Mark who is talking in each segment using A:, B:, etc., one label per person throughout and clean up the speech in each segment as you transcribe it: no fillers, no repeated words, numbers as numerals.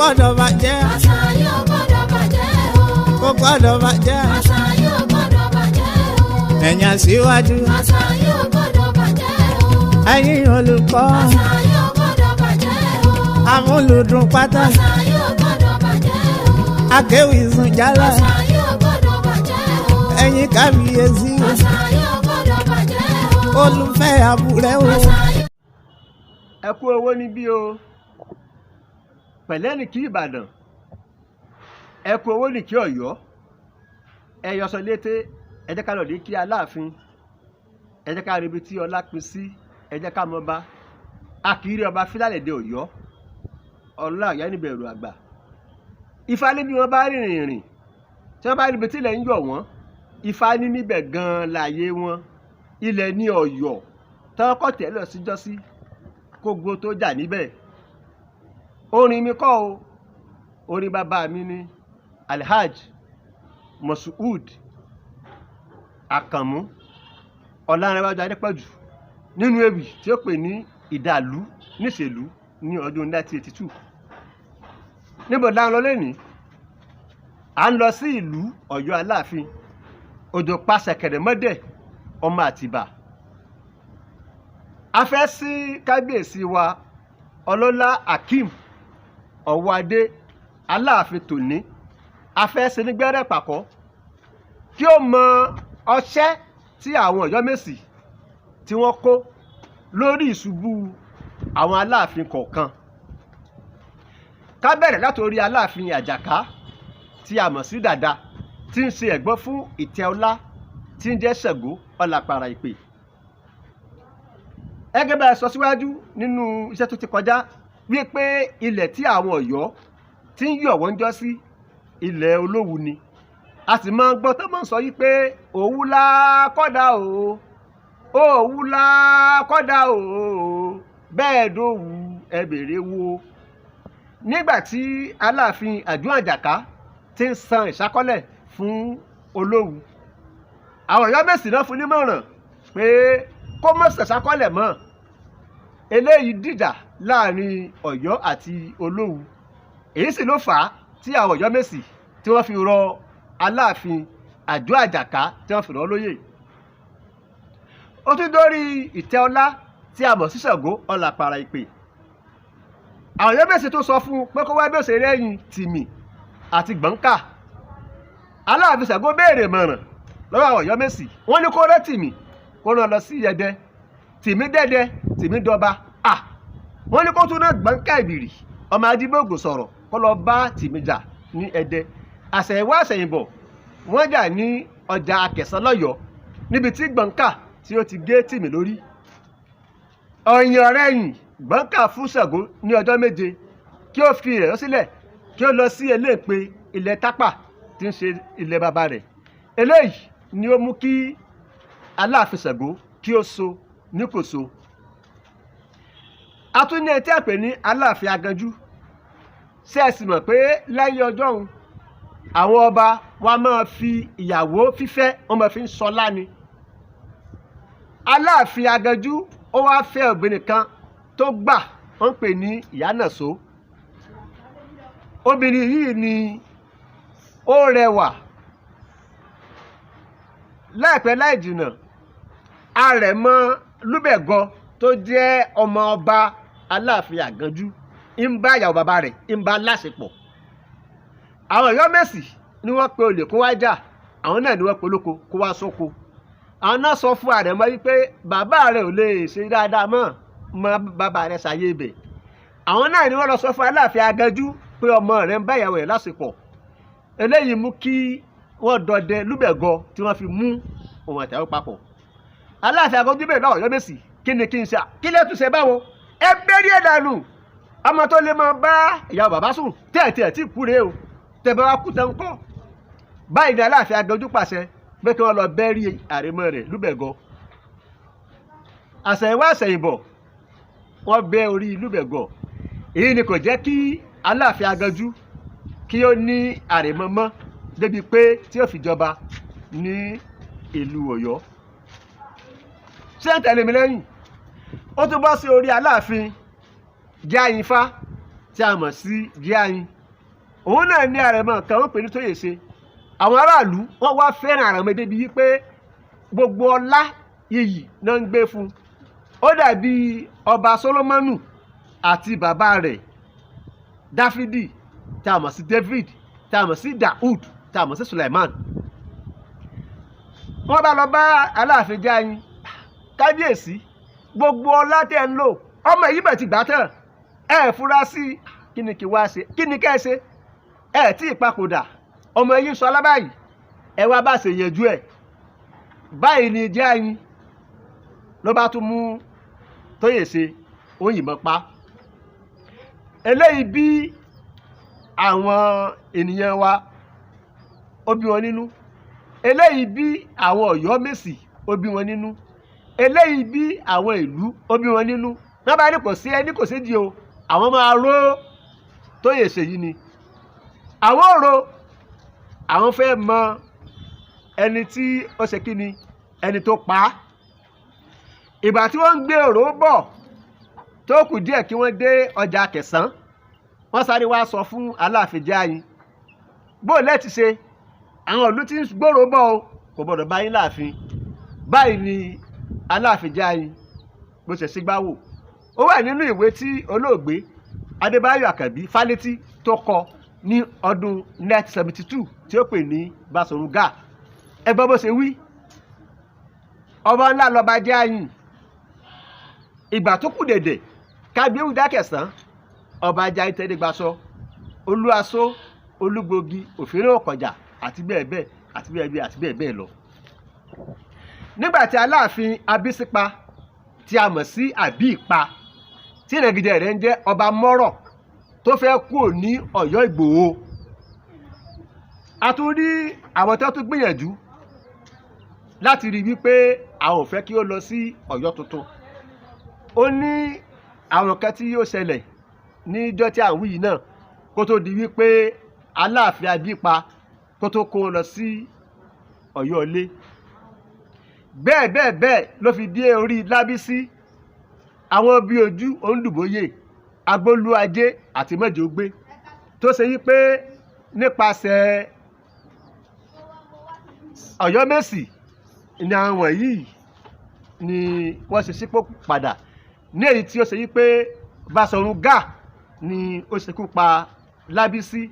A: gbọ́dọ̀ bàjẹ́.
B: àṣà yóò gbọ́dọ̀ bàjẹ́ o.
A: Kò gbọ́dọ̀ bàjẹ́.
B: àṣà yóò gbọ́dọ̀ bàjẹ́ o.
A: Ẹ̀yin aṣíwájú.
B: àṣà yóò gbọ́dọ̀ bàjẹ́ o.
A: Ẹ̀yin olùkọ́.
B: àṣà yóò gbọ́dọ̀ bàjẹ́ o.
A: Amúlùdùn pátá.
B: àṣà yóò gbọ́dọ̀ bàjẹ́ o.
A: Akéwì sùn jálá.
B: àṣà yóò gbọ́dọ̀ bàjẹ́ o.
A: Ẹ̀yin kábíyèsí.
B: àṣà yóò gbọ́dọ̀ bàjẹ́ o.
A: Olùfẹ́ àbúrẹ́ o.
C: ẹ kú owó níbí o pẹ̀lẹ́ ní kí Ìbàdàn ẹ kú owó ní kí Ọ̀yọ́ ẹ yọsọ létè ẹ jẹ́ ká lọ lè kí Aláàfin ẹ jẹ́ ká ríbi tí ọlá pin sí ẹ jẹ́ ká mọba akiri ọba fílàlẹ̀dẹ Ọ̀yọ́ ọlá ọ̀yá níbẹ̀rù àgbà Ifá ní bí wọ́n bá rìnrìn rìn tí wọ́n bá ríbi tí ilẹ̀ ń yọ̀ wọ́n Ifá ní níbẹ̀ gan-an láàyè wọn ilẹ̀ ní Ọ̀yọ́ tọ́wọ́ kọ́ tẹ́lẹ̀ síjọ́sí kógbó tó jà níbẹ̀ orin mi kọ́ o orin bàbá mi ni Alhaj Moshood Àkànmú Ọlárẹ̀wájú Adépọ̀jù nínú ewì tí ó pè ní ìdàlú níṣèlú ní ọdún 1982 níbo la ń lọ lẹ́nìí à ń lọ sí ìlú Ọ̀yọ́ Aláàfin òjò pa ṣẹ̀kẹ̀rẹ̀ mọ́dẹ̀ ọmọ Àtìbà a fẹ́ sí kábíyèsí wa ọlọ́lá Akeem Ọ̀wọ́adé Aláàfin tòní a fẹ́ sí ní gbẹ́rẹ́ pàkọ́ kí ó mọ ọṣẹ́ tí àwọn Ọ̀yọ́mèsì tí wọ́n kó lórí ìṣubú àwọn Aláàfin kọ̀ọ̀kan ká bẹ̀rẹ̀ látorí Aláàfin Àjàká tí a mọ̀ sí Dàda tí ń ṣe ẹ̀gbọ́n fún ìtẹ́ ọlá tí ń jẹ́ Ṣàngó Ọlápàrà Ìpè ẹgẹ́ bá sọ síwájú nínú iṣẹ́ tó ti kọjá wípé ilẹ̀ tí àwọn Ọ̀yọ́ tí ń yọ̀ wọ́n jọ sí ilẹ̀ Olówu ni a sì máa ń gbọ́ tó máa ń sọ yí pé òwú la kọ́dà o òwú la kọ́dà o bẹ́ẹ̀ dòwú ẹ bèrè wo nígbà tí Aláàfin Àjùn Àjàká ti ń san ìṣákọ́lẹ̀ fún Olówu àwọn Ọ̀yọ́mèsì náà fún nímọ̀ràn pé kó mọ̀ ṣàṣàkọ́lẹ̀ mọ́ eléyìí dìjà láàrin Ọ̀yọ́ àti Olówu èyí sì ló fà á tí àwọn Ọ̀yọ́mèsì tí wọ́n fi rọ Aláàfin Àjùn Àjàká tí wọ́n fi rọ lóyè ó tún dórí ìtẹ́ ọlá tí a mọ̀ sí Ṣàngó Ọlápàrà Ìpè àwọn Ọ̀yọ́mèsì tó sọ fún pé kó wá bí ó ṣe rẹ́yìn Tìmì àti Gbọ̀ǹkà Aláàfin Ṣàngó béèrè mọ̀ràn lọ́wọ́ àwọn Ọ̀yọ́mèsì wọ́n ní kó rẹ́ Tìmì kó rán lọ sí Ẹdẹ Tìmì dẹ́dẹ́ Tìmì dọba wọ́n ní kó tún náà Gbọ̀ǹkà Ìbìrì ọmọ Adíbògò sọ̀rọ̀ kó lọ bá Tìmì jà ní Ẹdẹ àṣẹ̀yìnwá àṣẹ̀yìnbọ̀ wọ́n jà ní ọjà Akẹ̀sán lọ́yọ̀ọ́ níbi tí Gbọ̀ǹkà tí ó ti gé Tìmì lórí ọ̀yìn ọ̀rẹ́yìn Gbọ̀ǹkà fún Ṣàngó ní ọjọ́ 7 kí ó fi rẹ̀ sílẹ̀ kí ó lọ sí Eléèpé ilẹ̀ Tápà tí ń ṣe ilẹ̀ bàbá rẹ̀ eléyìí ni ó mú kí Aláàfin Ṣàngó kí ó so ní kò so a tún ní ẹtí àpè ní Aláàfin Aganjú ṣé ẹ sì mọ̀ pé lẹ́yìn ọjọ́ òun àwọn ọba wa máa fi ìyàwó fífẹ́ wọ́n máa fi ń sọlá ni Aláàfin Aganjú ó wá fẹ́ obìnrin kan tó gbà wọ́n ń pè ní Ìyánàsó obìnrin yìí ni ó rẹwà láìpẹ́ láì jìnnà Àrẹ̀mọ Lúbẹ̀gọ tó jẹ́ ọmọ ọba Aláàfin Àganjú ń bá ìyàwó bàbá rẹ̀ ń bá láṣepọ̀ àwọn Ọ̀yọ́mèsì ni wọ́n pe olè kó wá jà àwọn náà ni wọ́n pe olóko kó wá sóko àwọn náà sọ fún Àrẹ̀mọ wípé bàbá rẹ̀ ò lè ṣe dáadáa mọ́ bàbá rẹ̀ ṣàyè ibẹ̀ àwọn náà ni wọ́n lọ sọ fún Aláàfin Aganjú pé ọmọ rẹ̀ ń bá ìyàwó rẹ̀ láṣepọ̀ eléyìí mú kí wọ́n dọdẹ Lúbẹ̀gọ tí wọ́n fi mú òun àtàwọn papọ̀ Aláàfin Aganjú bẹ̀rẹ̀ lọ́wọ́ Ọ̀yọ́mèsì kí ni kí n ṣe kí lè tún ṣe báwo ẹ bẹ́rí ẹ̀ dànù ọmọ tó lè máa bá ìyàwó bàbá sùn tẹ́ẹ̀tẹ́ẹ̀ tí kú rèé o tẹ̀bẹ̀ wá kú tẹ̀ ń kọ́ báyìí ní Aláàfin Aganjú pàṣẹ pé kí wọ́n lọ bẹ́rí àrẹ̀mọ rẹ̀ Lúbẹ̀gọ àṣẹ̀yìnwá àṣẹ̀yìnbọ̀ wọ́n bẹ́ orí Lúbẹ̀gọ èyí ni kò jẹ́ kí Aláàfin Aganjú kí ó ní àrẹ̀mọ mọ́ débi pé tí ó fi jọba ní ìlú Ọ̀yọ́ ṣé ń tẹ̀lé mi lẹ́yìn ó tún bọ́ sí orí Aláàfin Jáyínfá tí a mọ̀ sí Jíáyìn. Òun náà ní àrẹ̀mọ kan wọ́n pè ní Tóyèṣe. Àwọn aráàlú wọ́n wá fẹ́ràn àrẹ̀mọ débi wípé gbogbo ọlá iyì náà ń gbé fún un. Ó dàbí ọba Sólómọ́nù àti bàbá rẹ̀ Dáfídì tí a mọ̀ sí David, tí a mọ̀ sí Daud, tí a mọ̀ sí Suleiman. Wọ́n bá lọ bá Aláàfin Jíáyìn, kábíyèsí gbogbo ọlá tẹ́ ń lò ọmọ yìí bẹ̀ ti gbà tán, ẹ fura sí kí ni kí wá ṣe, kí ni kẹ́ ẹ ṣe, ẹ tí ì papòdà, ọmọ yìí ń sọ alábàáyì, ẹ wá bá ṣe yanjú ẹ̀. Báyìí ni Jíáyìn ló bá tún mú Tóyèṣe, ó yìnbọn pa. Eléyìí bí àwọn ènìyàn wa ó bí wọn nínú, eléyìí bí àwọn Ọ̀yọ́mèsì ó bí wọn nínú, eléyìí bí àwọn ìlú ó bí wọn nínú. Wọ́n bá ní kò sí ẹni kò séjì o, àwọn máa ró Tóyèṣe yìí ni. Àwọn ò ro, àwọn fẹ́ mọ ẹni tí ó ṣe kí ni, ẹni tó pa á. Ìgbà tí wọ́n ń gbé ọ̀rọ̀ bọ̀ tó kù díẹ̀ kí wọ́n dé ọjà Kẹ̀sán, wọ́n sáré wá sọ fún Aláàfin Jíáyìn, bó lẹ́ti ṣe àwọn ìlú tí ń gbòòrò bọ̀ o, kò gbọ́dọ̀ bá yín láàfin. Báyìí ni Aláàfin Jíáyìn bó ṣe sígbáwò. Ó wà nínú ìwé tí olóògbé Adébáyọ̀ Àkànbí Fálétí tó kọ ní ọdún 1972 tí ó pè ní Basọ̀run Gáà. Ẹ gbọ́ bó ṣe wí. Ọba ńlá lọba Jíáyìn. Ìgbà tó kù dẹ̀dẹ̀ kábíyèwú dákẹ̀sán, ọba Jíáyìn tẹ́lẹ̀gbàsọ, Olúaṣó, Olúgbògi, Òfìrè Ọ̀kọ̀jà àti bẹ́ẹ̀ bẹ́ẹ̀ àti bẹ́ẹ̀ bẹ́ẹ̀ àti bẹ́ẹ̀ bẹ́ẹ̀ lọ. Nígbà tí Aláàfin Abísípa tí a mọ̀ sí Àbíìpa, tí ìnagijẹ rẹ̀ ń jẹ́ ọba Mọ́rọ̀, tó fẹ́ kúrò ní Ọ̀yọ́ Ìgbòho, a tún rí àwọn tó tún gbìyànjú láti rí wípé àwọn ò fẹ́ kí ó lọ sí Ọ̀yọ́ tuntun. Ó ní àwọn kan tí yóò ṣẹlẹ̀ níjọ́ tí à ń wí yìí náà kó tó di wípé Aláàfin Abíìpa kó tó kó lọ sí Ọ̀yọ́ ilé. Bẹ́ẹ̀ bẹ́ẹ̀ bẹ́ẹ̀ ló fi dé orí Lábísí, àwọn bí ojú Òǹdùbóyè, Agbólúajé àti Mọ́jọ̀gbé, tó ṣe wípé nípasẹ̀ Ọ̀yọ́mèsì ni àwọn wọ̀nyí ni wọ́n ṣe sípò padà, ní èyí tí ó ṣe wípé Basọ̀run Gáà ni ó ṣekú pa Lábísí,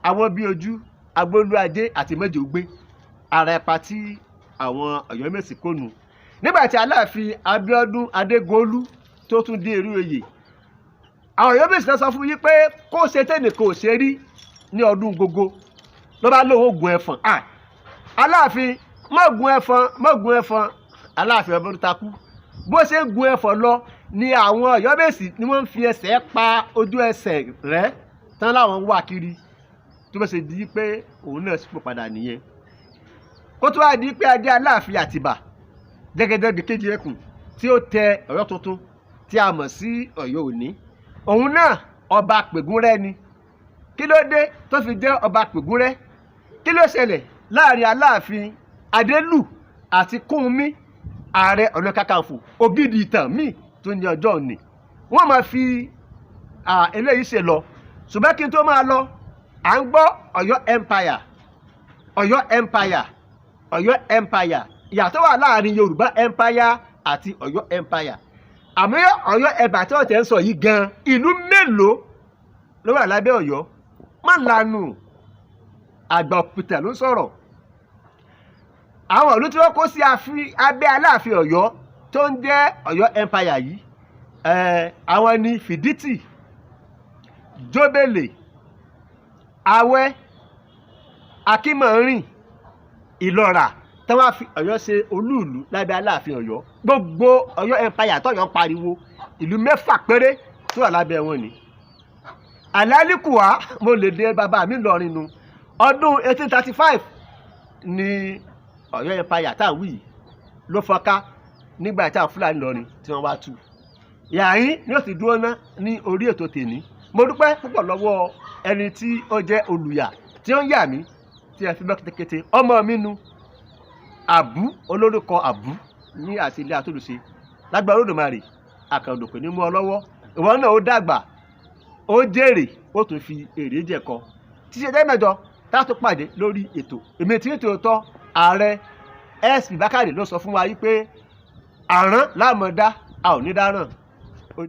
C: àwọn bí ojú, Agbólúajé àti Mọ́jọ̀gbé. Ara ẹ̀pa tí àwọn Ọ̀yọ́mèsì kò nù. Nígbà tí Aláàfin Abíọ́dún Adégolú tó tún dé orí oyè, àwọn Ọ̀yọ́mèsì náà sọ fún yín pé kó ṣe tẹ́nì kò ṣe rí ní ọdún gógó, ló bá lóun gun ẹ̀fọ̀n. Aláàfin mọ́gun ẹ̀fọ̀n, Aláàfin Abíọ́dún takú. Bó ṣe gun ẹ̀fọ̀n lọ ni àwọn Ọ̀yọ́mèsì ni wọ́n ń fi ẹsẹ̀ pa ojú ẹsẹ̀ rẹ̀ tán láwọn ń wà kiri, tó bá ṣe di pé òun náà sípò padà nìyẹn. Kó tó wá di pé adé Aláàfin Àtìbà Jẹ́gẹ́dẹ́ kejì ẹkùn tí ó tẹ Ọ̀yọ́ tuntun tí a mọ̀ sí Ọ̀yọ́ òní, òun náà ọba Pègúnrẹ́ ni. Kí ló dé tó fi jẹ́ ọba Pègúnrẹ́? Kí ló ṣẹlẹ̀ láàrin Aláàfin Adélù àti Kúnmí, Ààrẹ Ọ̀nà Kakanfò, ògidì ìtàn míì tó ní ọjọ́ òní? Wọ́n máa fi eléyìí ṣe lọ, ṣùgbọ́n kí n tó máa lọ, à ń gbọ́ Ọ̀yọ́ Empire, Ọ̀yọ́ Empire, Ọ̀yọ́ Empire. Ìyàtọ̀ wà láàrin Yorùbá Empire àti Ọ̀yọ́ Empire. Àmọ́ Ọ̀yọ́ ẹ̀bà tí wọ́n tẹ̀ ń sọ yìí gan, ìlú mélòó ló wà lábẹ́ Ọ̀yọ́? Má lanu, àgbà òpìtàn ló sọ̀rọ̀. Àwọn ìlú tí wọ́n kó sí abẹ́ Aláàfin Ọ̀yọ́ tó ń jẹ́ Ọ̀yọ́ Empire yìí, àwọn ni Fìdítì, Jóbélé, Awẹ́, Akínmọ̀rìn, Ìlọ́ra, tí wọ́n fi Ọ̀yọ́ ṣe olúùlú lábẹ́ Aláàfin Ọ̀yọ́. Gbogbo Ọ̀yọ́ Empire tọ́yọ́ pariwo, ìlú 6 péré tó wà lábẹ́ wọn ni. Àlálìkùwá, mo lè dé bàbá mi lọrin nu. Ọdún 1835 ni Ọ̀yọ́ Empire tá à ń wí yìí ló fọ́nká nígbà tí àwọn Fúlàní lọrin tí wọ́n wá tú. Yàyín ni ó ti dúró ná ní orí ètò tèmi. Mo dúpẹ́ púpọ̀ lọ́wọ́ ẹni tí ó jẹ́ olùyà tí ó ń yà mí tí ẹ fi mọ́ kétékété. Ọmọ mi nu Àbú, olórúkọ Àbú ní àti ilé àtòlùṣe. Lágbára Olódùmarè, àkàndòpè ní mú ọ lọ́wọ́. Ìwọ náà ó dàgbà, ó jèrè ó tún fi èrè jẹ̀kọ tí ṣe dẹ́mẹ̀jọ tá a tún pàdé lórí ètò èmi tí ń tòótọ́ ààrẹ SP Bákàrè ló sọ fún wa yìí pé àrán láàmú dá a ò ní dáràn